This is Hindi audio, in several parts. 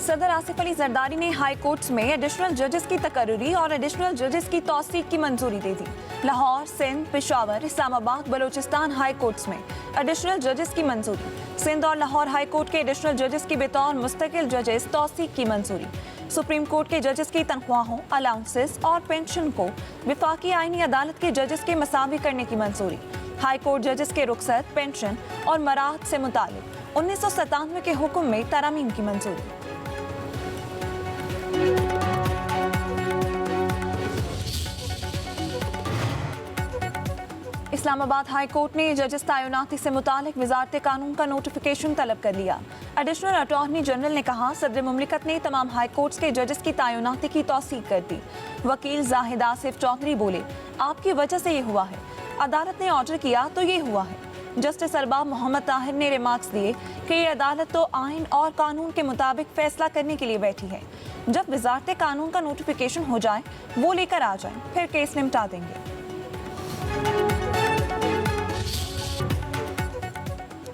सदर आसिफ अली जरदारी ने हाई कोर्ट्स में एडिशनल जजेस की तकर्री और एडिशनल जजेस की तौसीक की मंजूरी दे दी। लाहौर, सिंध, पेशावर, इस्लामाबाद, बलूचिस्तान हाई कोर्ट्स में एडिशनल जजेस की मंजूरी। सिंध और लाहौर हाई कोर्ट के एडिशनल जजेस की बतौर मुस्तकिल जजेस तौसीक की मंजूरी। सुप्रीम कोर्ट के जजेस की तनख्वाहों, अलाउंसेस और पेंशन को विफाकी आईनी अदालत के जजेस के मसावी करने की मंजूरी। हाई कोर्ट जजेस के रुखसत, पेंशन और मराहत से मुतालिक 1997 के हुक्म में तरामीम की मंजूरी। इस्लामाबाद हाई कोर्ट ने जजेस तैनाती से मुतालिक वजारत कानून का नोटिफिकेशन तलब कर लिया। एडिशनल अटॉर्नी जनरल ने कहा, सदर मुमलिकत ने तमाम हाई कोर्ट्स के जजेस की तैनाती की तौसीक कर दी। वकील जाहिद आसिफ चौधरी बोले, आपकी वजह से ये हुआ है, अदालत ने ऑर्डर किया तो ये हुआ है। जस्टिस अरबाब मोहम्मद ताहिर ने रिमार्क्स दिए कि ये अदालत तो आइन और कानून के मुताबिक फैसला करने के लिए बैठी है। जब वजारत कानून का नोटिफिकेशन हो जाए वो लेकर आ जाए, फिर केस निपटा देंगे।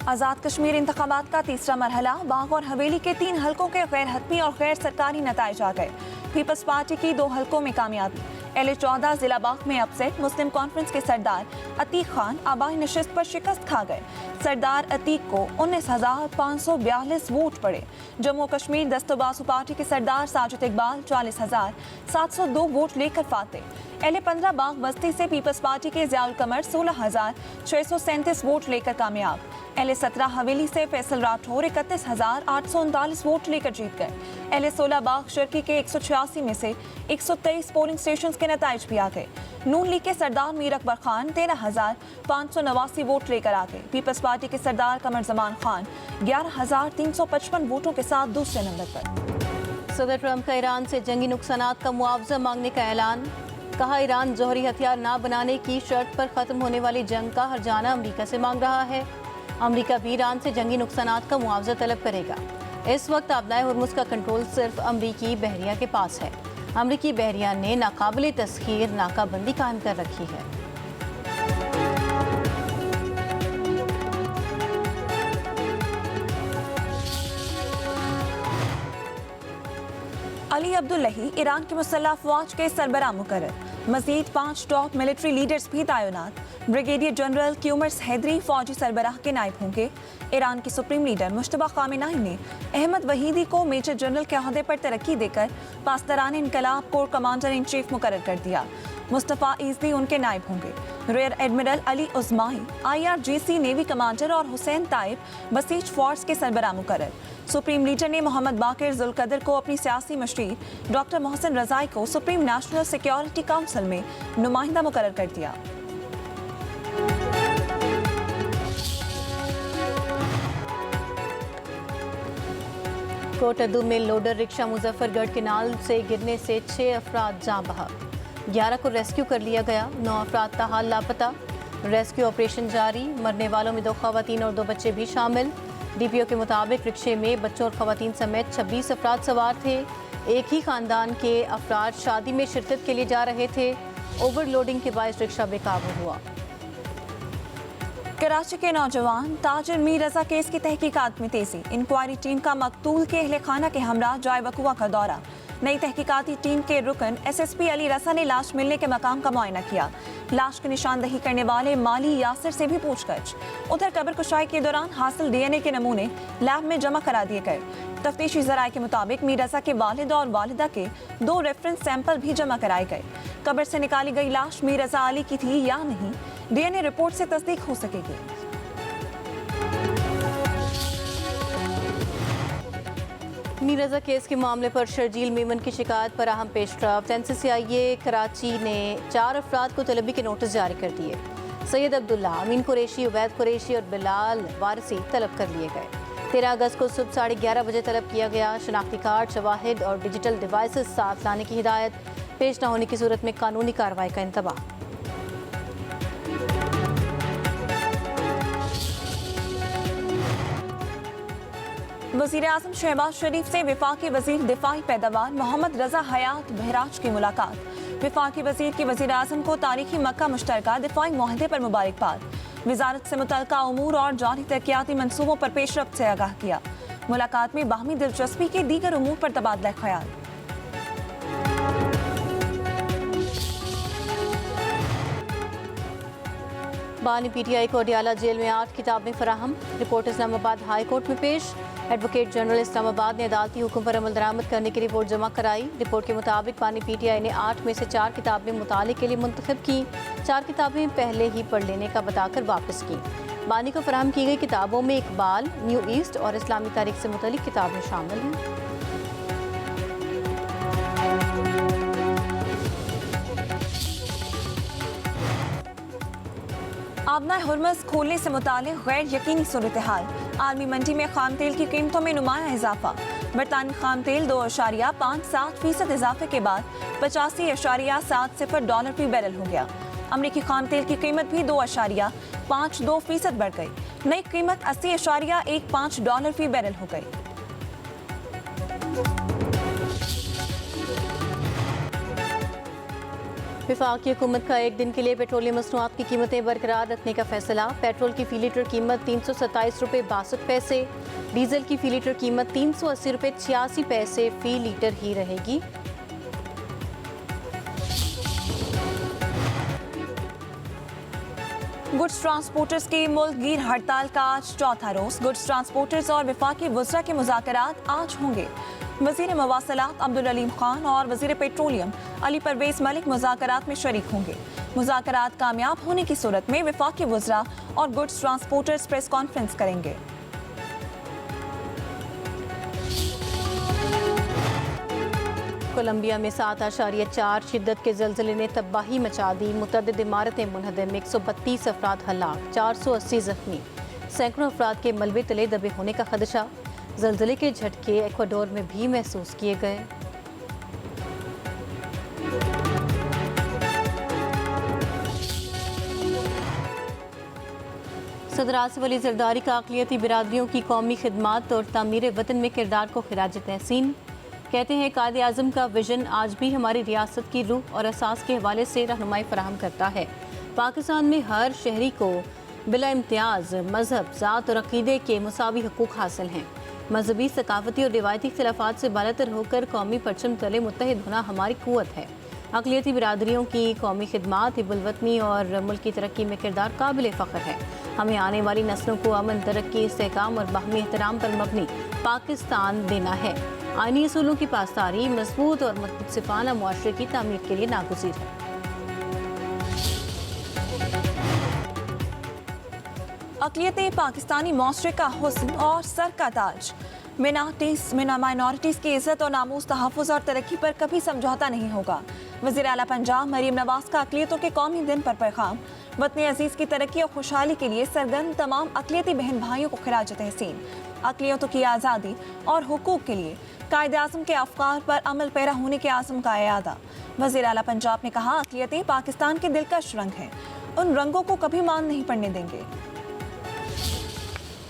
आज़ाद कश्मीर इंतखाबात का तीसरा मरहला, बाग और हवेली के 3 हलकों के गैर हतमी और गैर सरकारी नताइज आ गए। पीपल्स पार्टी की 2 हलकों में कामयाबी। LA-14 जिला बाग में अपसेट, मुस्लिम कॉन्फ्रेंस के सरदार अतीक खान आबाई नशिस्त पर शिकस्त खा गए। सरदार अतीक को 19,542 वोट पड़े। जम्मू कश्मीर दस्तबासु पार्टी के सरदार साजिद इकबाल 40,702 वोट लेकर फाते। LA-15 बाग बस्ती से पीपल्स पार्टी के ज़ियाउल कमर 16,637 वोट लेकर कामयाब। LA-17 हवेली से फैसल राठौर 31,839 वोट लेकर जीत गए। LA-16 बाग शर्की के 186 में से 123 पोलिंग स्टेशन के नताइज भी आ गए। नून लीग के सरदार मीर अकबर खान 13,589 वोट लेकर आ गए। पीपल्स पार्टी के सरदार कमर जमान खान 11,355 वोटों के साथ दूसरे नंबर पर। सदर ट्रंप का ईरान से जंगी नुकसानात का मुआवजा मांगने का ऐलान। कहा, ईरान जौहरी हथियार ना बनाने की शर्त पर खत्म होने वाली जंग का हर्जाना अमरीका से मांग रहा है। अमरीका भी ईरान से जंगी नुकसानात का मुआवजा तलब करेगा। इस वक्त आबनाए हुर्मुज़ का कंट्रोल सिर्फ अमरीकी बहरिया के पास है। अमरीकी बहरिया ने नाकाबिले तस्खीर नाकाबंदी कायम कर रखी है। अली अब्दुल्लाही ईरान की मुसल्लह अफवाज के सरबराह मुकर्रर। मजीद 5 टॉप मिलिट्री लीडर्स भी तैनात। ब्रिगेडियर जनरल क्यूमर्स हैदरी फौजी सरबराह के नायब होंगे। ईरान की सुप्रीम लीडर मुश्तबा खामेनाई ने अहमद वहीदी को मेजर जनरल के अहदे पर तरक्की देकर पासदारान इनकलाब कोर कमांडर इन चीफ मुकर्रर कर दिया। मुस्तफ़ा ईज़दी उनके नायब होंगे। रियर एडमिरल अली उज़माही IRGC नेवी कमांडर और हुसैन ताइब बसीज फोर्स के सरबराह मुकर्रर। सुप्रीम लीडर ने मोहम्मद बाकिर जुल्कदर को अपनी सियासी मशीर डॉक्टर मोहसिन रज़ाई को सुप्रीम नेशनल सिक्योरिटी काउंसिल में नुमाइंदा मुकर्रर कर दिया। कोटद्दू में लोडर रिक्शा मुजफ्फरगढ़ केनाल से गिरने से 6 अफराद जाँ बहक। 11 को रेस्क्यू कर लिया गया। 9 अफराद ताहाल लापता। रेस्क्यू ऑपरेशन जारी। मरने वालों में 2 खवातीन और 2 बच्चे भी शामिल। DPO के मुताबिक रिक्शे में बच्चों और खवातीन समेत 26 अफराद सवार थे। एक ही खानदान के अफराद शादी में शिरकत के लिए जा रहे थे। ओवरलोडिंग के बायस रिक्शा बेकाबू हुआ। कराची के नौजवान ताजिर मीर रजा केस की तहकीकात में तेजी। इंक्वायरी टीम का मकतूल के अहले खाना के हमरा जाय वकुआ का दौरा। नई तहकीकाती टीम के रुकन SSP अली रसा ने लाश मिलने के मकाम का मुआयना किया। लाश की निशानदही करने वाले माली यासिर से भी पूछताछ। उधर कब्र कुशाई के दौरान हासिल DNA के नमूने लैब में जमा करा दिए गए। तफ्तीशी ज़राए के मुताबिक मीर रजा के वालिद और वालिदा के 2 रेफरेंस सैंपल भी जमा कराए गए। कब्र से निकाली गई लाश मीर रजा अली की थी या नहीं, DNA रिपोर्ट से तस्दीक हो सकेगी। मीर रजा केस के मामले पर शर्जील मेमन की शिकायत पर अहम पेशरफ्त। NCCIA कराची ने 4 अफराद को तलबी के नोटिस जारी कर दिए। सैयद अब्दुल्ला, अमीन कुरैशी, उबैद कुरैशी और बिलाल वारसी तलब कर लिए गए। 13 अगस्त को सुबह 11:30 बजे तलब किया गया। शनाख्ती कार्ड, शवाहिद और डिजिटल डिवाइसेस साथ लाने की हिदायत। पेश न होने की सूरत में कानूनी कार्रवाई का इंतबाह। वज़ीर आज़म शहबाज शरीफ से वफाकी वज़ीर दिफाई पैदावार मोहम्मद रजा हयात बहराज की मुलाकात। वफाकी वज़ीर की वज़ीर आज़म को तारीखी मक्का मुश्तरका दिफाई मुआहदे पर मुबारकबाद। वजारत से मुतल्लिका उमूर और जारी तरक्याती मंसूबों पर पेशरफ्त से आगाह किया। मुलाकात में बाहमी दिलचस्पी के दीगर उमूर पर तबादला ख्याल। बानी पीटीआई को अडियाला जेल में 8 किताबें फराहम। रिपोर्ट इस्लामाबाद हाई कोर्ट में पेश। एडवोकेट जनरल इस्लामाबाद ने अदालती हुक्म पर अमल दरामद करने की रिपोर्ट जमा कराई। रिपोर्ट के मुताबिक बानी पीटीआई ने 8 में से 4 किताबें मुताले के लिए मुंतखब की। 4 किताबें पहले ही पढ़ लेने का बताकर वापस की। बानी को फराहम की गई किताबों में इकबाल, न्यू ईस्ट और इस्लामी तारीख से मुतल्लिक किताबें शामिल हैं। आबना हुर्मस खोलने से मुतालिक गैर यकीनी सूरत हाल। आलमी मंडी में खाम तेल की कीमतों में नुमाया इजाफा। बरतानी खाम तेल 2.57% इजाफे के बाद 85.70 डॉलर फी बैरल हो गया। अमरीकी खाम तेल की कीमत भी 2.52% बढ़ गई। नई कीमत 80.15 डॉलर फी बैरल हो गई। वफाकी हुकूमत का एक दिन के लिए पेट्रोलियम मसनूआत की कीमतें बरकरार रखने का फैसला। पेट्रोल की फी लीटर कीमत 327 रुपये 62 पैसे, डीजल की फी लीटर कीमत 380 रुपये 86 पैसे फी लीटर ही रहेगी। गुड्स ट्रांसपोर्टर्स की मुल्कगीर हड़ताल का आज चौथा रोज। गुड्स ट्रांसपोर्टर्स और वफाकी वज़रा के मुज़ाकरात आज होंगे। वज़ीर मवासलात अब्दुल अलीम खान और वज़ीर पेट्रोलियम अली परवेज़ मलिक मुज़ाकरात में शरीक होंगे। मुज़ाकरात कामयाब होने की सूरत में वफाकी वज़रा और गुड्स ट्रांसपोर्टर्स प्रेस कॉन्फ्रेंस करेंगे। कोलंबिया में 7.4 शिद्दत के ज़लज़ले ने तबाही मचा दी। मुतअद्दिद इमारतें मुनहदम, 132 अफराद हलाक, 480 जख्मी। सैकड़ों अफराद के मलबे तले दबे होने का खदशा। ज़लज़ले के झटके एक्वाडोर में भी महसूस किए गए। सदर आसिफ अली जरदारी का अक़लियती बिरादरियों की कौमी खिदमात और तामीर वतन में किरदार को खिराज तहसीन। कहते हैं कायदे आज़म का विजन आज भी हमारी रियासत की रूह और असास के हवाले से रहनुमाई फराहम करता है। पाकिस्तान में हर शहरी को बिला इम्तियाज़ मजहब, ज़ात और अक़ीदे के मुसावी हकूक़ हासिल हैं। मजहबी, सकाफती और रिवायती इख्तिलाफ़ात से बालातर होकर कौमी परचम तले मुत्तहिद होना हमारी क़ुव्वत है। अक़लियती बिरादरियों की कौमी खिदमात, हिब्बुल-वतनी और मुल्क की तरक्की में किरदार काबिल फ़ख्र है। हमें आने वाली नस्लों को अमन, तरक्की, इस्तेहकाम और बाहमी एहतराम पर मबनी पाकिस्तान देना है। आईनी असूलों की पासदारी मजबूत और मुतसिफाना मुआशरे की तामीर के लिए नागुज़ीर है। अक़लियतें पाकिस्तानी मुआशरे का हुस्न और सर का ताज। माइनॉरिटीज़ की इज़्ज़त और नामूस, तहफ़्फ़ुज़ और तरक्की पर कभी समझौता नहीं होगा। वज़ीर आला पंजाब मरीम नवाज़ का अक़लियतों के कौमी दिन पर पैगाम। वतन अज़ीज़ की तरक्की और खुशहाली के लिए सरगर्म तमाम अक़लियती बहन भाइयों को खिराज तहसीन। अक़लियतों की आज़ादी और हुकूक़ के लिए कायदे आज़म के अफ़कार पर अमल पैरा होने के आज़म का इयादा। वज़ीर आला पंजाब ने कहा, अक़लियतें पाकिस्तान के दिलकश रंग हैं, उन रंगों को कभी मान नहीं पड़ने देंगे।